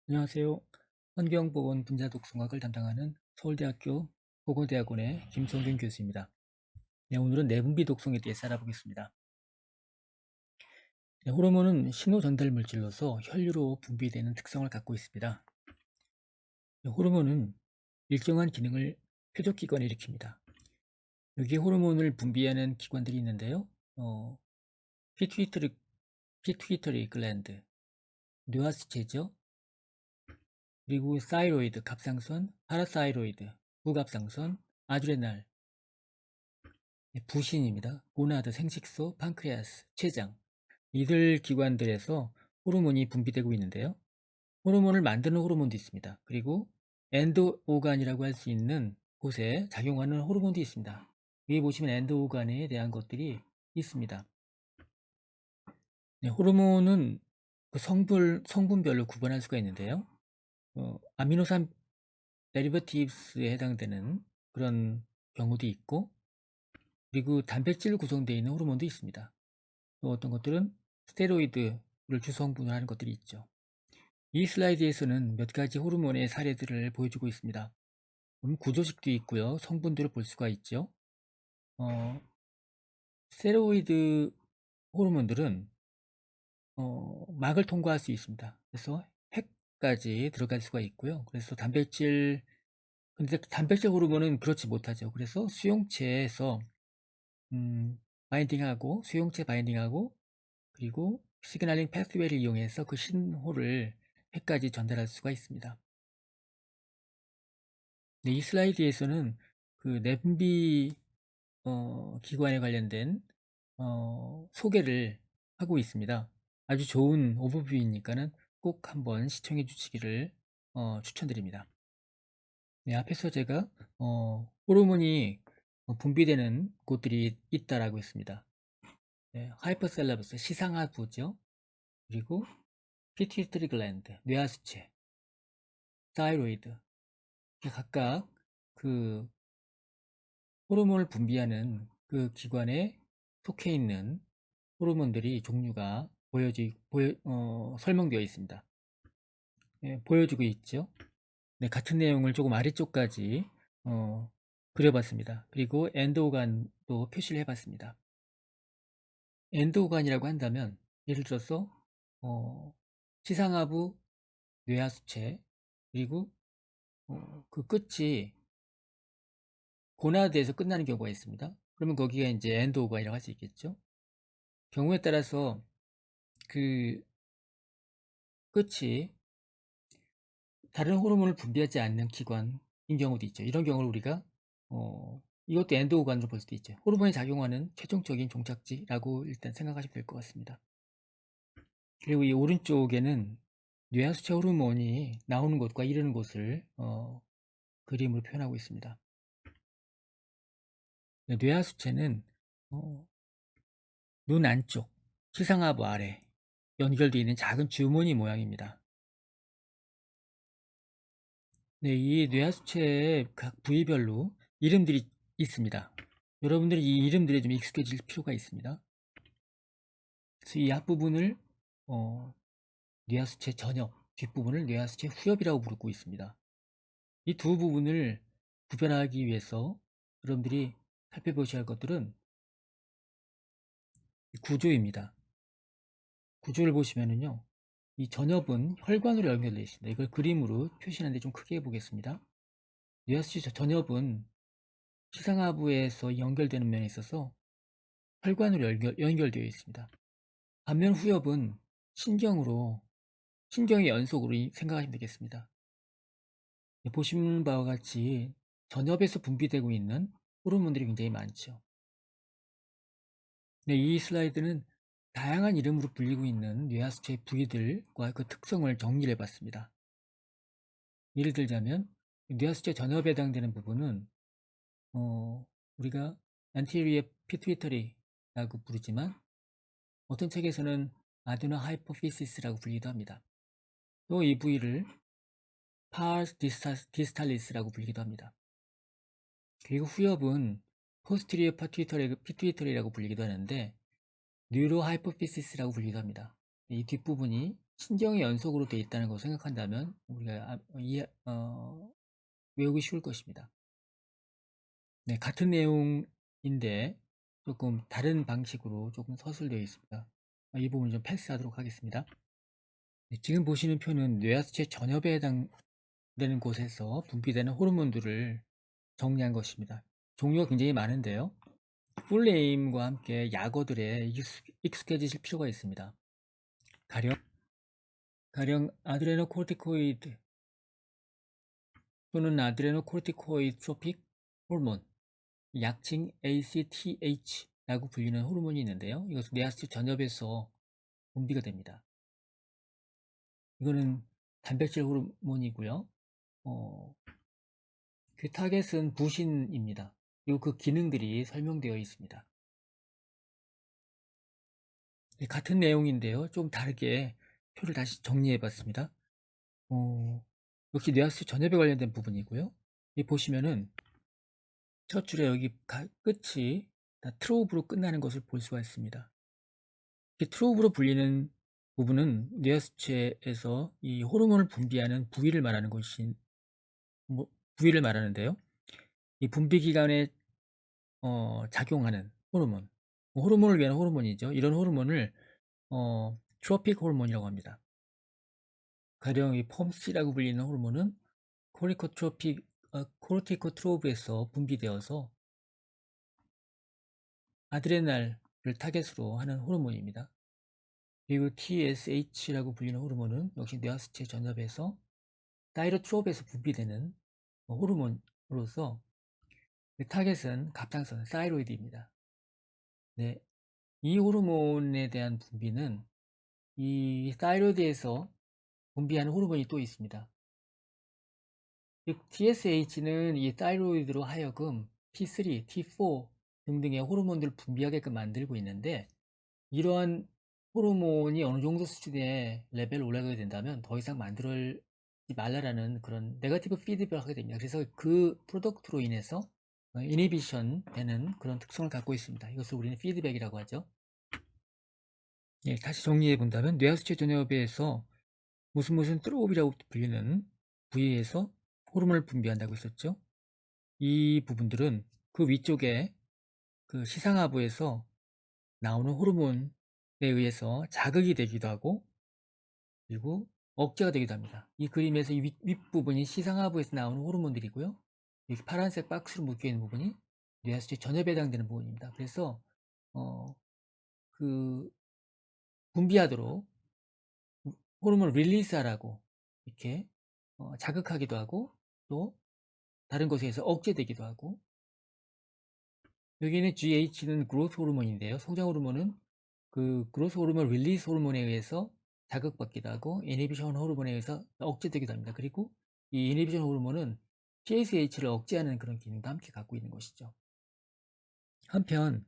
안녕하세요. 환경보건 분자독성학을 담당하는 서울대학교 보건대학원의 김성균 교수입니다. 네, 오늘은 내분비 독성에 대해서 알아보겠습니다. 네, 호르몬은 신호 전달 물질로서 혈류로 분비되는 특성을 갖고 있습니다. 네, 호르몬은 일정한 기능을 표적기관에 일으킵니다. 여기 호르몬을 분비하는 기관들이 있는데요. 피투이터리, 피투이터리 글랜드, 뇌하수체죠. 그리고 사이로이드, 갑상선, 파라사이로이드, 부갑상선, 아드레날, 부신입니다. 고나드, 생식소, 판크레아스, 췌장, 이들 기관들에서 호르몬이 분비되고 있는데요. 호르몬을 만드는 호르몬도 있습니다. 그리고 엔도오간이라고 할 수 있는 곳에 작용하는 호르몬도 있습니다. 위에 보시면 엔도오간에 대한 것들이 있습니다. 네, 호르몬은 그 성분별로 구분할 수가 있는데요. 아미노산 데리버티브스에 해당되는 그런 경우도 있고, 그리고 단백질 구성되어 있는 호르몬도 있습니다. 또 어떤 것들은 스테로이드를 주성분을 하는 것들이 있죠. 이 슬라이드에서는 몇 가지 호르몬의 사례들을 보여주고 있습니다. 구조식도 있고요. 성분들을 볼 수가 있죠. 스테로이드 호르몬들은 막을 통과할 수 있습니다. 그래서 핵까지 들어갈 수가 있고요. 그래서 근데 단백질 호르몬은 그렇지 못하죠. 그래서 수용체에서 바인딩하고, 수용체 바인딩하고, 그리고 시그널링 패스웨이를 이용해서 그 신호를 핵까지 전달할 수가 있습니다. 네, 이 슬라이드에서는 그 내분비 기관에 관련된 소개를 하고 있습니다. 아주 좋은 오버뷰이니까는 꼭 한번 시청해 주시기를 추천드립니다. 네, 앞에서 제가 호르몬이 분비되는 곳들이 있다라고 했습니다. 네, 하이퍼셀러버스, 시상하부죠. 그리고 피튜이터리 글랜드, 뇌하수체, 타이로이드, 각각 그 호르몬을 분비하는 그 기관에 속해 있는 호르몬들이 종류가 설명되어 있습니다. 네, 보여주고 있죠. 네, 같은 내용을 조금 아래쪽까지 그려봤습니다. 그리고 엔도간도 표시를 해봤습니다. 엔도간이라고 한다면 예를 들어서 시상하부, 뇌하수체, 그리고 그 끝이 고나드에서 끝나는 경우가 있습니다. 그러면 거기가 이제 엔도오간이라고 할 수 있겠죠. 경우에 따라서 그 끝이 다른 호르몬을 분비하지 않는 기관인 경우도 있죠. 이런 경우를 우리가 이것도 엔도오간으로 볼 수도 있죠. 호르몬이 작용하는 최종적인 종착지라고 일단 생각하시면 될 것 같습니다. 그리고 이 오른쪽에는 뇌하수체 호르몬이 나오는 곳과 이르는 곳을 그림으로 표현하고 있습니다. 뇌하수체는 눈 안쪽, 시상하부 아래 연결되어 있는 작은 주머니 모양입니다. 네, 이 뇌하수체의 각 부위별로 이름들이 있습니다. 여러분들이 이 이름들에 좀 익숙해질 필요가 있습니다. 그래서 이 앞부분을 뇌하수체 전엽, 뒷부분을 뇌하수체 후엽이라고 부르고 있습니다. 이 두 부분을 구별하기 위해서 여러분들이 살펴보셔야 할 것들은 구조입니다. 구조를 보시면은요, 이 전엽은 혈관으로 연결되어 있습니다. 이걸 그림으로 표시하는데 좀 크게 해보겠습니다. 뇌하수체 전엽은 시상하부에서 연결되는 면에 있어서 혈관으로 연결되어 있습니다. 반면 후엽은 신경의 연속으로 생각하시면 되겠습니다. 보시는 바와 같이 전엽에서 분비되고 있는 호르몬들이 굉장히 많죠. 네, 이 슬라이드는 다양한 이름으로 불리고 있는 뇌하수체의 부위들과 그 특성을 정리를 해봤습니다. 예를 들자면 뇌하수체 전엽에 해당되는 부분은 우리가 anterior pituitary라고 부르지만 어떤 책에서는 아드노 하이포피시스라고 불리기도 합니다. 또 이 부위를 pars distalis라고 불리기도 합니다. 그리고 후엽은 posterior pituitary라고 불리기도 하는데 뉴로 하이포피시스라고 불리기도 합니다. 이 뒷부분이 신경의 연속으로 되어 있다는 것을 생각한다면 우리가 외우기 쉬울 것입니다. 네, 같은 내용인데 조금 다른 방식으로 조금 서술되어 있습니다. 이 부분 좀 패스하도록 하겠습니다. 네, 지금 보시는 표는 뇌하수체 전엽에 해당되는 곳에서 분비되는 호르몬들을 정리한 것입니다. 종류가 굉장히 많은데요. 풀네임과 함께 약어들에 익숙해지실 필요가 있습니다. 가령 아드레노코르티코이드 또는 아드레노코르티코이드 트로픽 호르몬, 약칭 ACTH라고 불리는 호르몬이 있는데요. 이것은 뇌하수체 전엽에서 분비가 됩니다. 이거는 단백질 호르몬이고요. 그 타겟은 부신입니다. 그리고 그 기능들이 설명되어 있습니다. 네, 같은 내용인데요. 좀 다르게 표를 다시 정리해 봤습니다. 역시 뇌하수체 전엽에 관련된 부분이고요. 이 보시면은 첫 줄에 여기 끝이 다 트로브로 끝나는 것을 볼 수가 있습니다. 이 트로브로 불리는 부분은 뇌하수체에서 이 호르몬을 분비하는 부위를 말하는 부위를 말하는데요. 이 분비 기관에 작용하는 호르몬, 호르몬을 위한 호르몬이죠. 이런 호르몬을 트로픽 호르몬이라고 합니다. 가령 이 폼C라고 불리는 호르몬은 코르티코트로브에서 분비되어서 아드레날을 타겟으로 하는 호르몬입니다. 그리고 TSH라고 불리는 호르몬은 역시 뇌하수체 전엽에서 타이로트롭에서 분비되는 호르몬으로서 타겟은 갑상선, 사이로이드입니다. 네, 이 호르몬에 대한 분비는 이 사이로이드에서 분비하는 호르몬이 또 있습니다. TSH는 이 사이로이드로 하여금 T3, T4 등등의 호르몬들을 분비하게끔 만들고 있는데 이러한 호르몬이 어느 정도 수준의 레벨로 올라가게 된다면 더 이상 만들지 말라라는 그런 네거티브 피드백을 하게 됩니다. 그래서 그 프로덕트로 인해서 이니비션 되는 그런 특성을 갖고 있습니다. 이것을 우리는 피드백이라고 하죠. 예, 다시 정리해 본다면 뇌하수체 전엽에서 무슨 트로브라고 불리는 부위에서 호르몬을 분비한다고 했었죠. 이 부분들은 그 위쪽에 그 시상하부에서 나오는 호르몬에 의해서 자극이 되기도 하고 그리고 억제가 되기도 합니다. 이 그림에서 이 윗부분이 시상하부에서 나오는 호르몬들이고요. 이 파란색 박스로 묶여있는 부분이 뇌하수체 전엽에 해당되는 부분입니다. 그래서 그 분비하도록 호르몬을 릴리스하라고 이렇게 자극하기도 하고 또 다른 것에 의해서 억제되기도 하고 여기는 GH는 그로스 호르몬인데요. 성장 호르몬은 그 그로스 호르몬 릴리스 호르몬에 의해서 자극받기도 하고 이니비션 호르몬에 의해서 억제되기도 합니다. 그리고 이 이니비션 호르몬은 TSH를 억제하는 그런 기능도 함께 갖고 있는 것이죠. 한편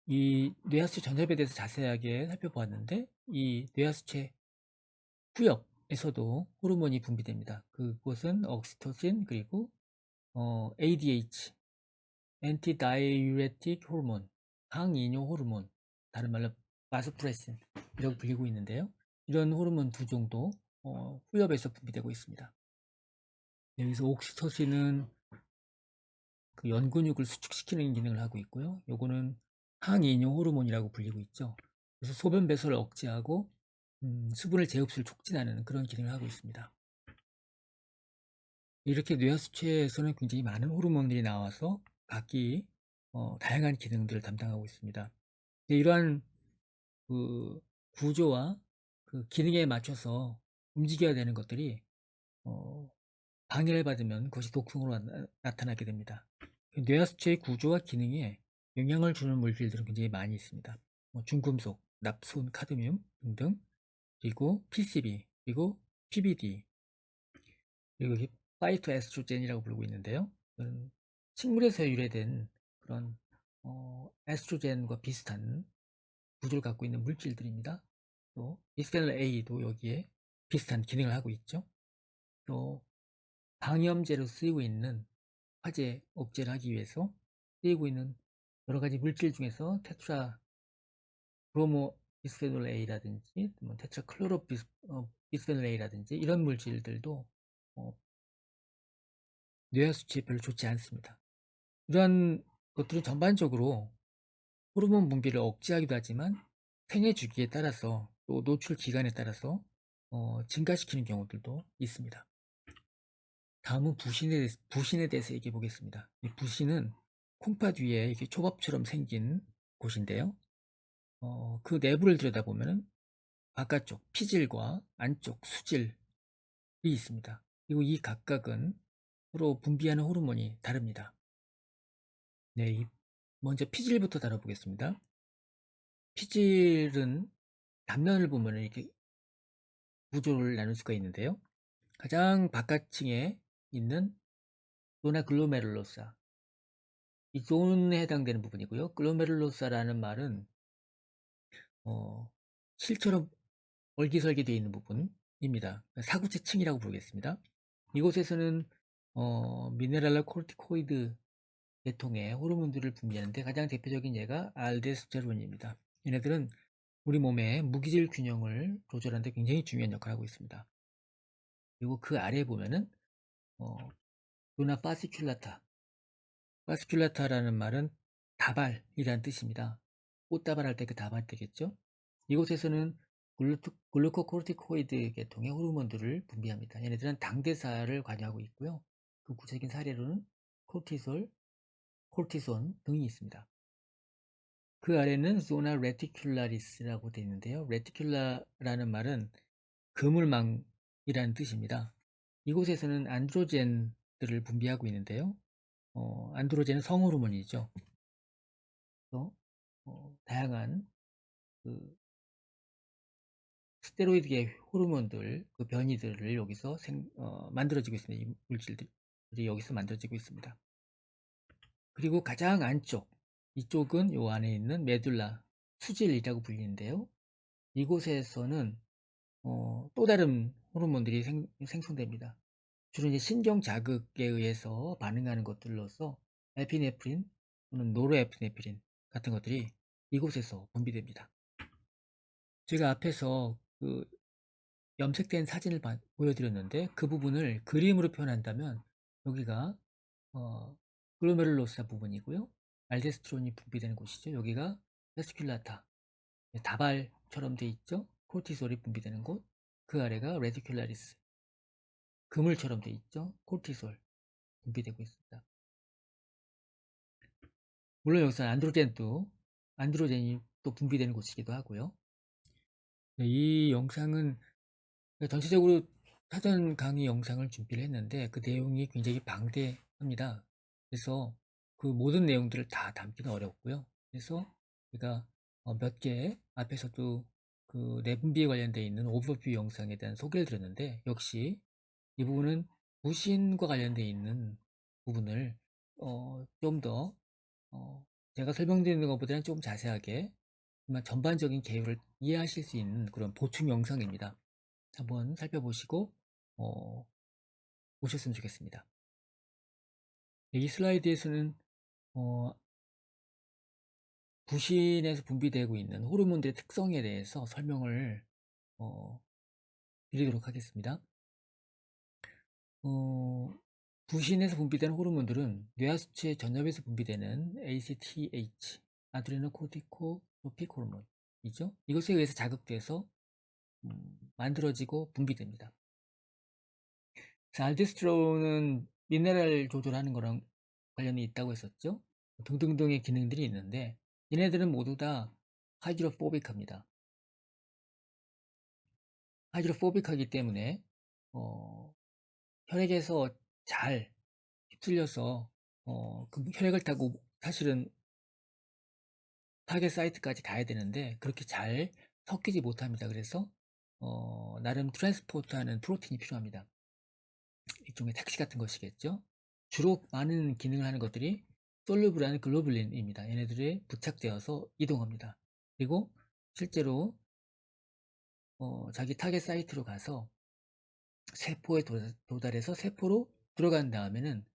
이 뇌하수체 전엽에 대해서 자세하게 살펴보았는데 이 뇌하수체 후엽에서도 호르몬이 분비됩니다. 그곳은 옥시토신 그리고 ADH, 엔티다이유레틱 호르몬, 항이뇨 호르몬, 다른 말로 바소프레신이라고 불리고 있는데요. 이런 호르몬 두 종도 후엽에서 분비되고 있습니다. 여기서 옥시토신은 그 연근육을 수축시키는 기능을 하고 있고요. 요거는 항이뇨 호르몬이라고 불리고 있죠. 그래서 소변 배설을 억제하고 수분을 재흡수를 촉진하는 그런 기능을 하고 있습니다. 이렇게 뇌하수체에서는 굉장히 많은 호르몬들이 나와서 각기 다양한 기능들을 담당하고 있습니다. 이러한 그 구조와 그 기능에 맞춰서 움직여야 되는 것들이 방해를 받으면 그것이 독성으로 나타나게 됩니다. 뇌하수체의 구조와 기능에 영향을 주는 물질들은 굉장히 많이 있습니다. 중금속, 납손, 카드뮴 등등, 그리고 PCB, 그리고 PBD, 그리고 파이토 에스트로겐이라고 부르고 있는데요. 식물에서 유래된 그런 에스트로겐과 비슷한 구조를 갖고 있는 물질들입니다. 또 비스페놀 A도 여기에 비슷한 기능을 하고 있죠. 또 방염제로 쓰이고 있는 화재 억제를 하기 위해서 쓰이고 있는 여러 가지 물질 중에서 테트라 브로모 비스페놀 A라든지 뭐 테트라클로로 비스페놀 A라든지 이런 물질들도 뇌하 수치에 별로 좋지 않습니다. 이러한 것들은 전반적으로 호르몬 분비를 억제하기도 하지만 생애 주기에 따라서 또 노출 기간에 따라서 증가시키는 경우들도 있습니다. 다음은 부신에 대해서 얘기해 보겠습니다. 이 부신은 콩팥 위에 이렇게 초밥처럼 생긴 곳인데요. 그 내부를 들여다보면 바깥쪽 피질과 안쪽 수질이 있습니다. 그리고 이 각각은 서로 분비하는 호르몬이 다릅니다. 네, 먼저 피질부터 다뤄보겠습니다. 피질은 단면을 보면 이렇게 구조를 나눌 수가 있는데요. 가장 바깥층에 있는 조나 글로메룰로사, 이 존에 해당되는 부분이고요. 글로메룰로사라는 말은 실처럼 얼기설기 되어 있는 부분입니다. 사구체층이라고 부르겠습니다. 이곳에서는 미네랄라 코르티코이드 계통의 호르몬들을 분비하는데 가장 대표적인 예가 알데스테론입니다. 얘네들은 우리 몸의 무기질 균형을 조절하는 데 굉장히 중요한 역할을 하고 있습니다. 그리고 그 아래에 보면은 루나 파시큘라타라는 말은 다발이라는 뜻입니다. 꽃다발 할 때 그 다발 되겠죠. 이곳에서는 글루코코르티코이드 계통의 호르몬들을 분비합니다. 얘네들은 당대사를 관여하고 있고요. 그 구체적인 사례로는 콜티손 등이 있습니다. 그 아래는 조나 레티큘라리스라고 되어 있는데요. 레티큘라라는 말은 그물망이라는 뜻입니다. 이곳에서는 안드로젠들을 분비하고 있는데요. 안드로젠은 성호르몬이죠. 그래서 다양한 그 스테로이드계 호르몬들, 그 변이들을 여기서 만들어지고 있습니다. 이 물질들이 여기서 만들어지고 있습니다. 그리고 가장 안쪽, 이쪽은 요 안에 있는 메둘라, 수질이라고 불리는데요. 이곳에서는 또 다른 호르몬들이 생성됩니다. 주로 이제 신경 자극에 의해서 반응하는 것들로서 에피네프린 또는 노르에피네프린 같은 것들이 이곳에서 분비됩니다. 제가 앞에서 그 염색된 사진을 보여드렸는데 그 부분을 그림으로 표현한다면 여기가 글로메룰로사 부분이고요. 알데스테론이 분비되는 곳이죠. 여기가 페스큘라타, 다발처럼 돼 있죠. 코르티솔이 분비되는 곳. 그 아래가 레디큘라리스, 그물처럼 돼 있죠. 코르티솔 분비되고 있습니다. 물론 여기서 안드로젠이 또 분비되는 곳이기도 하고요. 이 영상은 전체적으로 사전 강의 영상을 준비를 했는데 그 내용이 굉장히 방대합니다. 그래서 그 모든 내용들을 다 담기는 어렵고요. 그래서 제가 몇 개 앞에서도 그 내분비에 관련되어 있는 오버뷰 영상에 대한 소개를 드렸는데 역시 이 부분은 부신과 관련되어 있는 부분을 좀 더 제가 설명드리는 것보다는 좀 자세하게 전반적인 개요를 이해하실 수 있는 그런 보충 영상입니다. 한번 살펴보시고 보셨으면 좋겠습니다. 이 슬라이드에서는 부신에서 분비되고 있는 호르몬들의 특성에 대해서 설명을 드리도록 하겠습니다. 부신에서 분비되는 호르몬들은 뇌하수체 전엽에서 분비되는 ACTH, 아드레노코르티코트로픽 호르몬이죠. 이것에 의해서 자극돼서 만들어지고 분비됩니다. 알데스테론은 미네랄 조절하는 거랑 관련이 있다고 했었죠. 등등등의 기능들이 있는데 얘네들은 모두 다 하이드로포빅합니다. 하이드로포빅하기 때문에 혈액에서 잘 휩쓸려서 그 혈액을 타고 사실은 타겟 사이트까지 가야 되는데 그렇게 잘 섞이지 못합니다. 그래서 나름 트랜스포트하는 프로틴이 필요합니다. 일종의 택시 같은 것이겠죠. 주로 많은 기능을 하는 것들이 솔루블한 글로불린입니다. 얘네들이 부착되어서 이동합니다. 그리고 실제로 자기 타겟 사이트로 가서 세포에 도달해서 세포로 들어간 다음에는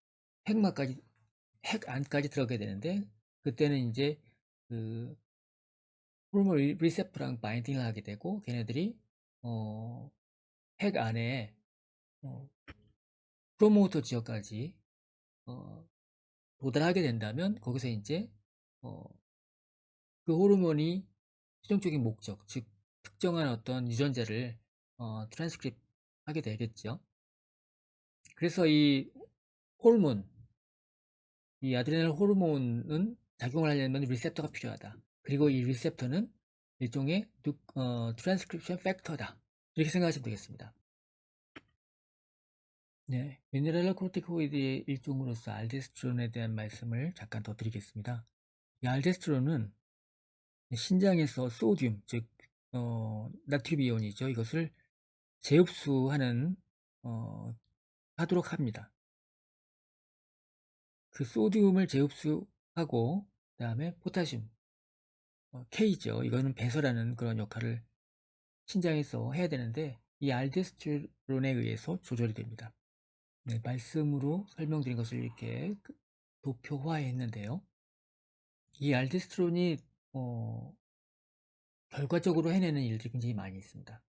핵 안까지 들어가게 되는데 그때는 이제 그 호르몬 리셉터랑 바인딩을 하게 되고 걔네들이 핵 안에 프로모터 지역까지 도달하게 된다면 거기서 이제 그 호르몬이 최종적인 목적, 즉 특정한 어떤 유전자를 트랜스크립 하게 되겠죠. 그래서 이 호르몬, 이 아드레날 호르몬은 작용을 하려면 리셉터가 필요하다. 그리고 이 리셉터는 일종의 트랜스크립션 팩터다. 이렇게 생각하시면 되겠습니다. 네, 미네랄 코르티코이드의 일종으로서 알데스테론에 대한 말씀을 잠깐 더 드리겠습니다. 이 알데스테론은 신장에서 소듐, 즉 나트륨 이온이죠. 이것을 재흡수하는 하도록 합니다. 그 소듐을 재흡수하고 그다음에 포타슘, K죠. 이거는 배설하는 그런 역할을 신장에서 해야 되는데 이 알데스테론에 의해서 조절이 됩니다. 네, 말씀으로 설명드린 것을 이렇게 도표화했는데요. 이 알데스테론이 결과적으로 해내는 일들이 굉장히 많이 있습니다.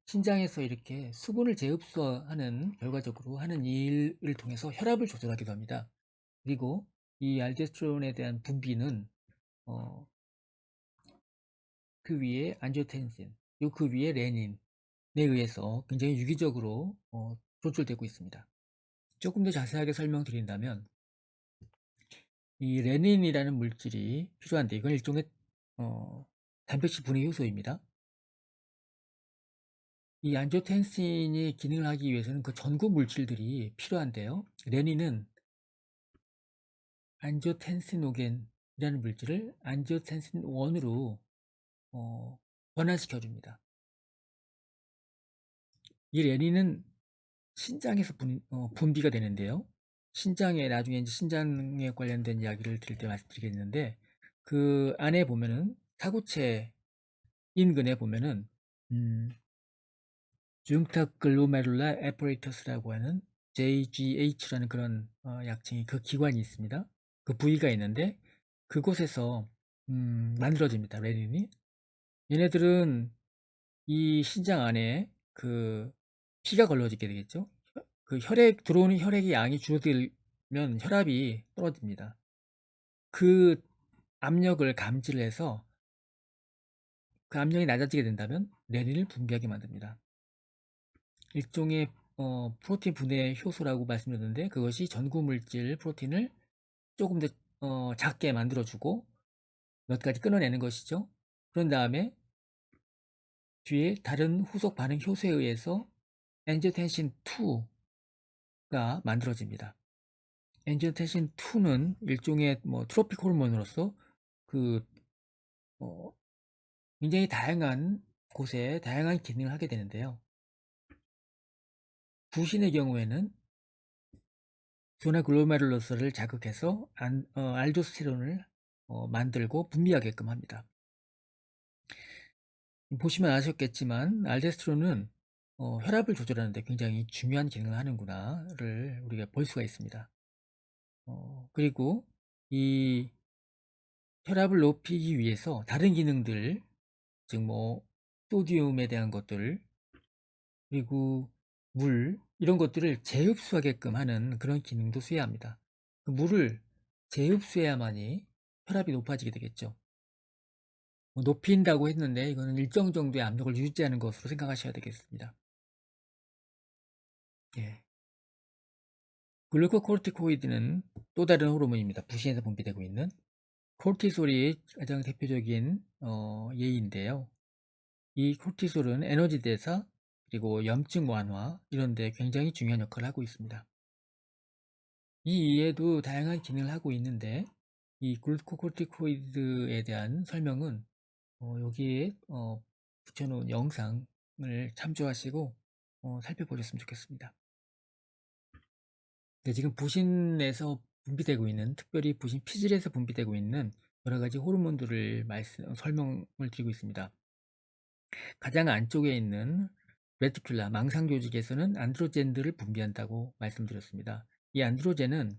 신장에서 이렇게 수분을 재흡수하는 결과적으로 하는 일을 통해서 혈압을 조절하기도 합니다. 그리고 이 알데스테론에 대한 분비는 그 위에 안지오텐신, 그 위에 레닌에 의해서 굉장히 유기적으로 조절되고 있습니다. 조금 더 자세하게 설명드린다면 이 레닌이라는 물질이 필요한데 이건 일종의 단백질 분해 효소입니다. 이 안지오텐신이 기능을 하기 위해서는 그 전구 물질들이 필요한데요. 레닌은 안지오텐시노겐이라는 물질을 안지오텐신 1으로 변환시켜 줍니다. 이 레닌은 신장에서 분비가 되는데요. 신장에 나중에 이제 신장에 관련된 이야기를 드릴 때 말씀드리겠는데 그 안에 보면은 사구체 인근에 보면은 중탁 글로메룰라 에퍼레이터스라고 하는 JGH라는 그런 약칭이 그 기관이 있습니다. 그 부위가 있는데 그곳에서 만들어집니다. 레닌이. 얘네들은 이 신장 안에 그 피가 걸러지게 되겠죠. 그 들어오는 혈액의 양이 줄어들면 혈압이 떨어집니다. 그 압력을 감지를 해서 그 압력이 낮아지게 된다면 레닌을 분비하게 만듭니다. 일종의 프로틴 분해 효소라고 말씀드렸는데 그것이 전구 물질 프로틴을 조금 더 작게 만들어주고 몇 가지 끊어내는 것이죠. 그런 다음에 뒤에 다른 후속 반응 효소에 의해서 엔지오텐신 2가 만들어집니다. 엔지오텐신 2는 일종의 트로픽 호르몬으로서 그 굉장히 다양한 곳에 다양한 기능을 하게 되는데요. 부신의 경우에는 소나 글로메룰러스를 자극해서 알도스테론을 만들고 분비하게끔 합니다. 보시면 아셨겠지만 알도스테론은 혈압을 조절하는 데 굉장히 중요한 기능을 하는구나를 우리가 볼 수가 있습니다. 그리고 이 혈압을 높이기 위해서 다른 기능들, 즉 소디움에 대한 것들, 그리고 물 이런 것들을 재흡수하게끔 하는 그런 기능도 수행합니다. 그 물을 재흡수해야만이 혈압이 높아지게 되겠죠. 높인다고 했는데 이거는 일정 정도의 압력을 유지하는 것으로 생각하셔야 되겠습니다. 예. 글루코코르티코이드는 또 다른 호르몬입니다. 부신에서 분비되고 있는 코르티솔이 가장 대표적인 예인데요. 이 코르티솔은 에너지 대사 그리고 염증 완화 이런 데 굉장히 중요한 역할을 하고 있습니다. 이 이에도 다양한 기능을 하고 있는데 이 글루코코르티코이드에 대한 설명은 여기에 붙여놓은 영상을 참조하시고 살펴보셨으면 좋겠습니다. 네, 지금 부신에서 분비되고 있는 특별히 부신 피질에서 분비되고 있는 여러 가지 호르몬들을 설명을 드리고 있습니다. 가장 안쪽에 있는 레티큘라 망상 조직에서는 안드로젠들을 분비한다고 말씀드렸습니다. 이 안드로젠은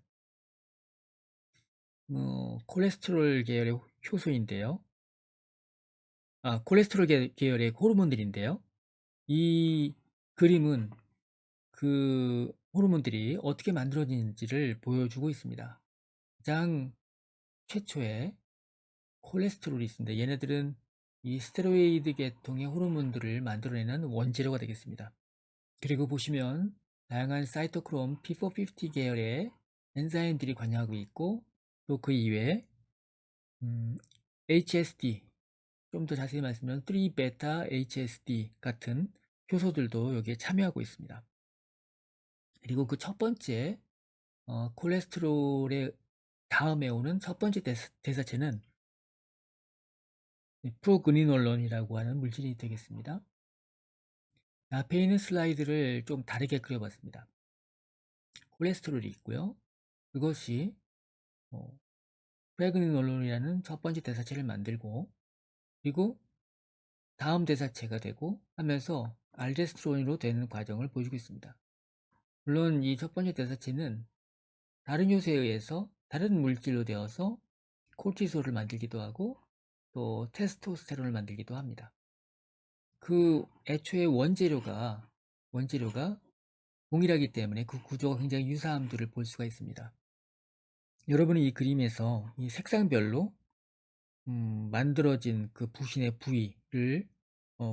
콜레스테롤 계열의 효소인데요. 콜레스테롤 계열의 호르몬들인데요. 이 그림은 그 호르몬들이 어떻게 만들어지는지를 보여주고 있습니다. 가장 최초에 콜레스테롤이 있습니다. 얘네들은 이 스테로이드 계통의 호르몬들을 만들어내는 원재료가 되겠습니다. 그리고 보시면 다양한 사이토크롬 P450 계열의 엔자임들이 관여하고 있고, 또 그 이외에 HSD, 좀 더 자세히 말씀드리면 3베타 HSD 같은 효소들도 여기에 참여하고 있습니다. 그리고 그 첫 번째 콜레스테롤의 다음에 오는 첫 번째 대사체는 프로그니놀론이라고 하는 물질이 되겠습니다. 앞에 있는 슬라이드를 좀 다르게 그려봤습니다. 콜레스테롤이 있고요. 그것이 프레그니놀론이라는 첫 번째 대사체를 만들고, 그리고 다음 대사체가 되고 하면서 알제스테론으로 되는 과정을 보여주고 있습니다. 물론 이 첫 번째 대사체는 다른 요소에 의해서 다른 물질로 되어서 코르티솔을 만들기도 하고 또 테스토스테론을 만들기도 합니다. 그 애초에 원재료가 동일하기 때문에 그 구조가 굉장히 유사함들을 볼 수가 있습니다. 여러분이 이 그림에서 이 색상별로 만들어진 그 부신의 부위를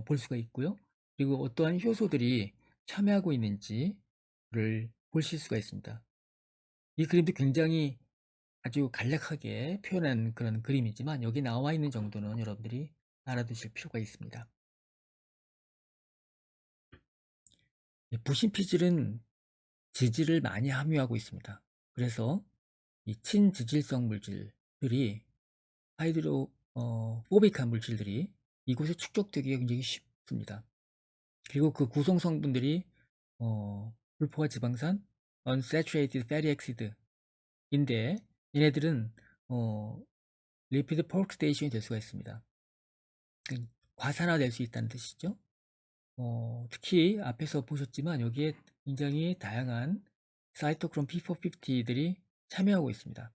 볼 수가 있고요. 그리고 어떠한 효소들이 참여하고 있는지를 보실 수가 있습니다. 이 그림도 굉장히 아주 간략하게 표현한 그런 그림이지만 여기 나와 있는 정도는 여러분들이 알아두실 필요가 있습니다. 부신피질은 지질을 많이 함유하고 있습니다. 그래서 이 친지질성 물질들이 포빅한 물질들이 이곳에 축적되기가 굉장히 쉽습니다. 그리고 그 구성 성분들이 불포화 지방산, unsaturated fatty acid인데 얘네들은 리피드 퍼옥시데이션이 될 수가 있습니다. 과산화될 수 있다는 뜻이죠. 특히 앞에서 보셨지만 여기에 굉장히 다양한 사이토크롬 P450들이 참여하고 있습니다.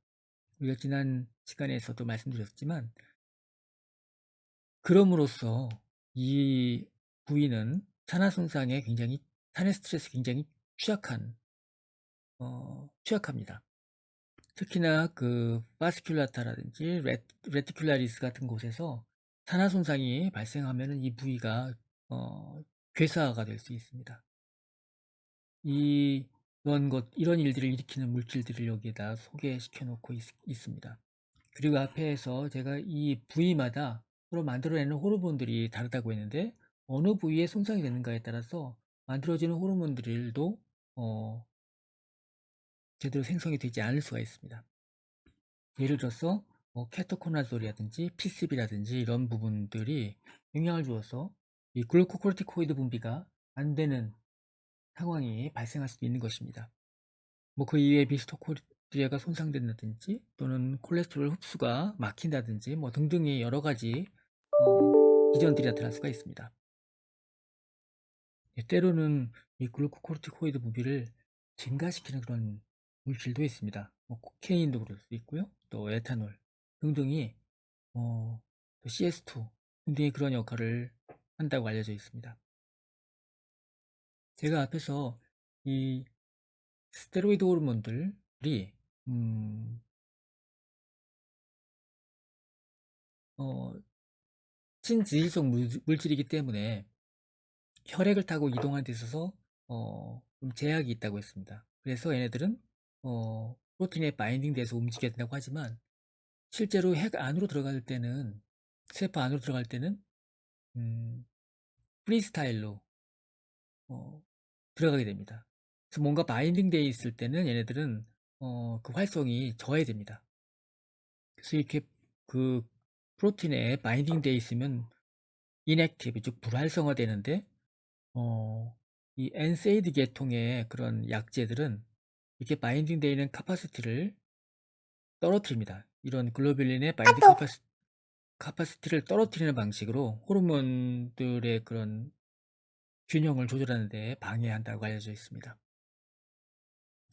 우리가 지난 시간에서도 말씀드렸지만, 그럼으로써 이 부위는 산화 손상에 굉장히, 산화 스트레스에 굉장히 취약합니다. 특히나 그 파스큘라타라든지 레티큘라리스 같은 곳에서 산화 손상이 발생하면 이 부위가 괴사가 될 수 있습니다. 이런 일들을 일으키는 물질들을 여기에다 소개시켜 놓고 있습니다. 그리고 앞에서 제가 이 부위마다 서로 만들어내는 호르몬들이 다르다고 했는데, 어느 부위에 손상이 되는가에 따라서 만들어지는 호르몬들도 제대로 생성이 되지 않을 수가 있습니다. 예를 들어서 케토코나졸이라든지 PCB라든지 이런 부분들이 영향을 주어서 이 글루코코르티코이드 분비가 안 되는 상황이 발생할 수도 있는 것입니다. 그 이외에 미토코드리아가 손상된다든지 또는 콜레스테롤 흡수가 막힌다든지 등등의 여러 가지 기전들이 나타날 수가 있습니다. 때로는 이 글루코코르티코이드 분비를 증가시키는 그런 물질도 있습니다. 코케인도 그럴 수 있고요. 또 에탄올 등등이 또 CS2 등등의 그런 역할을 한다고 알려져 있습니다. 제가 앞에서 이 스테로이드 호르몬들이 친지질성 물질이기 때문에 혈액을 타고 이동하는 데 있어서 좀 제약이 있다고 했습니다. 그래서 얘네들은 프로틴에 바인딩 돼서 움직여야 된다고 하지만, 실제로 핵 안으로 들어갈 때는, 세포 안으로 들어갈 때는 프리스타일로 들어가게 됩니다. 그래서 뭔가 바인딩 되어 있을 때는 얘네들은 그 활성이 저해됩니다. 그래서 이렇게 그 프로틴에 바인딩 되어 있으면 인액티브, 즉 불활성화되는데, 이 엔세이드 계통의 그런 약제들은 이렇게 바인딩 되어 있는 카파시티를 떨어뜨립니다. 이런 글로뷸린의 바인딩 카파시티를 떨어뜨리는 방식으로 호르몬들의 그런 균형을 조절하는 데 방해한다고 알려져 있습니다.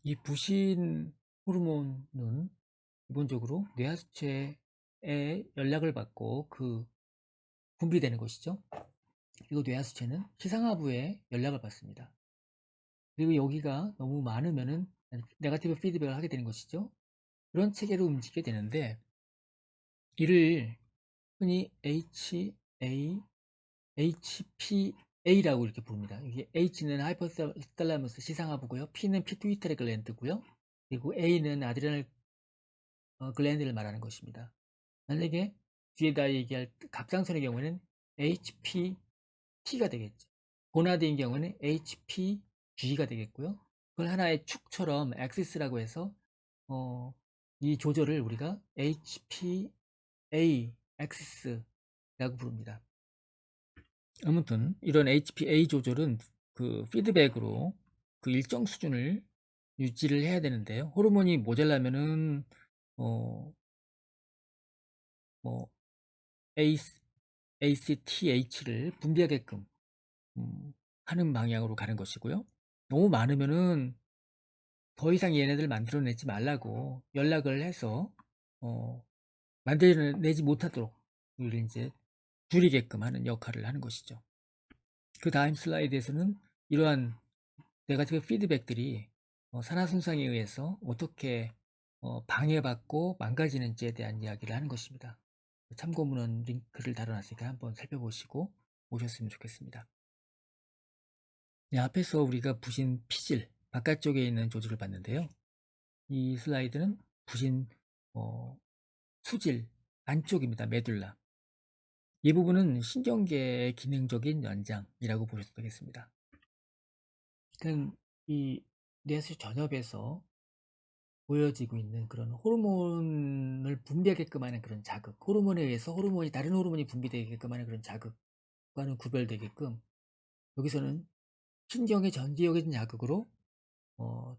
이 부신 호르몬은 기본적으로 뇌하수체에 연락을 받고 그 분비되는 것이죠. 그리고 뇌하수체는 시상하부에 연락을 받습니다. 그리고 여기가 너무 많으면은 네거티브 피드백을 하게 되는 것이죠. 그런 체계로 움직이게 되는데, 이를 흔히 HPA라고 이렇게 부릅니다. 이게 H는 하이포탈라머스 시상하부고요. P는 피투이터리 글랜드고요. 그리고 A는 아드레날 글랜드를 말하는 것입니다. 만약에 뒤에다 얘기할 갑상선의 경우에는 HPT가 되겠죠. 고나드인 경우는 HPG가 되겠고요. 그걸 하나의 축처럼 엑시스라고 해서 이 조절을 우리가 HPA 엑시스라고 부릅니다. 아무튼 이런 HPA 조절은 그 피드백으로 그 일정 수준을 유지를 해야 되는데요. 호르몬이 모자라면은 뭐 ACTH를 분비하게끔 하는 방향으로 가는 것이고요. 너무 많으면은 더 이상 얘네들 만들어내지 말라고 연락을 해서 만들어내지 못하도록 이를 이제 줄이게끔 하는 역할을 하는 것이죠. 그 다음 슬라이드에서는 이러한 네거티브 피드백들이 산화 손상에 의해서 어떻게 방해받고 망가지는지에 대한 이야기를 하는 것입니다. 참고문헌 링크를 달아놨으니까 한번 살펴보시고 오셨으면 좋겠습니다. 네, 앞에서 우리가 부신 피질, 바깥쪽에 있는 조직을 봤는데요. 이 슬라이드는 부신 수질 안쪽입니다. 메둘라. 이 부분은 신경계의 기능적인 연장이라고 보셔도 되겠습니다. 이 뇌수 전엽에서 보여지고 있는 그런 호르몬을 분비하게끔 하는 그런 자극, 호르몬에 의해서 다른 호르몬이 분비되게끔 하는 그런 자극과는 구별되게끔 여기서는 신경의 전기적인 자극으로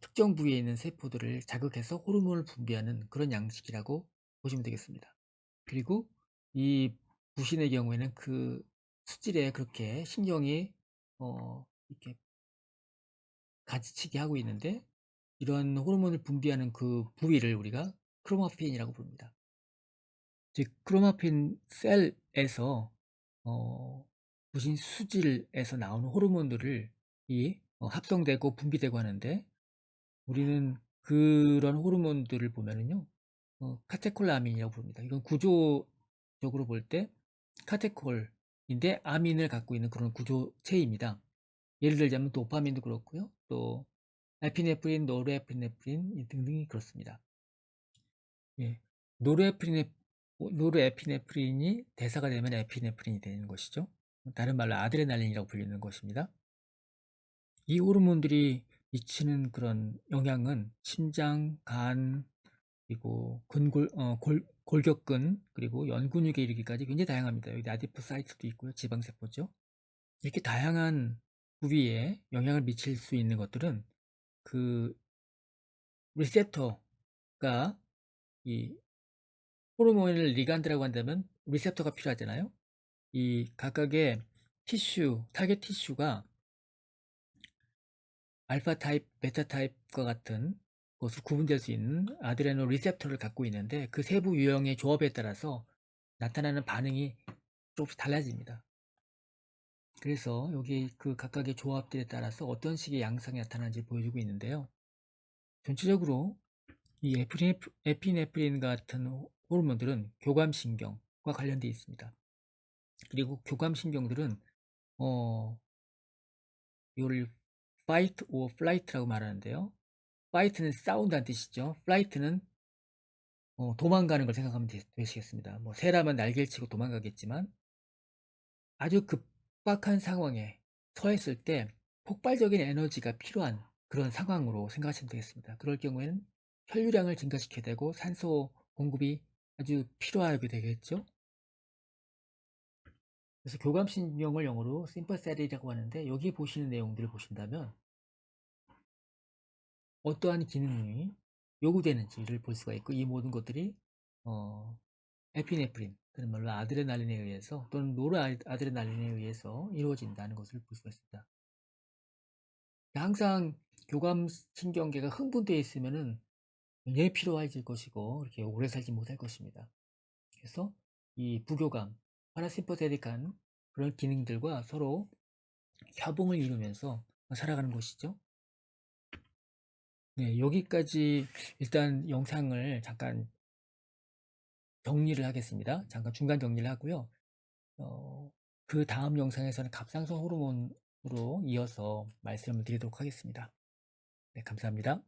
특정 부위에 있는 세포들을 자극해서 호르몬을 분비하는 그런 양식이라고 보시면 되겠습니다. 그리고 이 부신의 경우에는 그 수질에 그렇게 신경이 이렇게 가지치기 하고 있는데, 이런 호르몬을 분비하는 그 부위를 우리가 크로마핀이라고 부릅니다. 즉 크로마핀 셀에서 부신 수질에서 나오는 호르몬들을 합성되고 분비되고 하는데, 우리는 그런 호르몬들을 보면은요 카테콜라민이라고 부릅니다. 이건 구조적으로 볼 때 카테콜인데 아민을 갖고 있는 그런 구조체입니다. 예를 들자면 도파민도 그렇고요, 또 에피네프린, 노르에피네프린 등등이 그렇습니다. 예. 노르에피네프린이 대사가 되면 에피네프린이 되는 것이죠. 다른 말로 아드레날린이라고 불리는 것입니다. 이 호르몬들이 미치는 그런 영향은 심장, 간, 그리고 골격근, 그리고 연근육에 이르기까지 굉장히 다양합니다. 여기 아디포사이트도 있고요, 지방세포죠. 이렇게 다양한 부위에 영향을 미칠 수 있는 것들은 그 리셉터가, 이 호르몬을 리간드라고 한다면 리셉터가 필요하잖아요. 이 각각의 타겟 티슈가 알파 타입, 베타 타입과 같은 것으로 구분될 수 있는 아드레노 리셉터를 갖고 있는데, 그 세부 유형의 조합에 따라서 나타나는 반응이 조금씩 달라집니다. 그래서 여기 그 각각의 조합들에 따라서 어떤 식의 양상이 나타나는지 보여주고 있는데요. 전체적으로 이 에피네프린 같은 호르몬들은 교감신경과 관련되어 있습니다. 그리고 교감신경들은 이걸 fight or flight라고 말하는데요. fight는 싸운다는 뜻이죠. flight는 도망가는 걸 생각하면 되시겠습니다. 뭐 새라면 날개를 치고 도망가겠지만, 아주 급박한 상황에 처했을 때 폭발적인 에너지가 필요한 그런 상황으로 생각하시면 되겠습니다. 그럴 경우에는 혈류량을 증가시켜야 되고 산소 공급이 아주 필요하게 되겠죠. 그래서 교감신경을 영어로 심퍼세리라고 하는데, 여기 보시는 내용들을 보신다면 어떠한 기능이 요구되는지를 볼 수가 있고, 이 모든 것들이 에피네프린, 그런 말로 아드레날린에 의해서 또는 노르아드레날린에 의해서 이루어진다는 것을 볼 수가 있습니다. 항상 교감신경계가 흥분되어 있으면은 굉장히 피로해질 것이고, 이렇게 오래 살지 못할 것입니다. 그래서 이 부교감, 파라심퍼테틱한 그런 기능들과 서로 협응을 이루면서 살아가는 것이죠. 네, 여기까지 일단 영상을 잠깐 정리를 하겠습니다. 잠깐 중간 정리를 하고요. 그 다음 영상에서는 갑상선 호르몬으로 이어서 말씀을 드리도록 하겠습니다. 네, 감사합니다.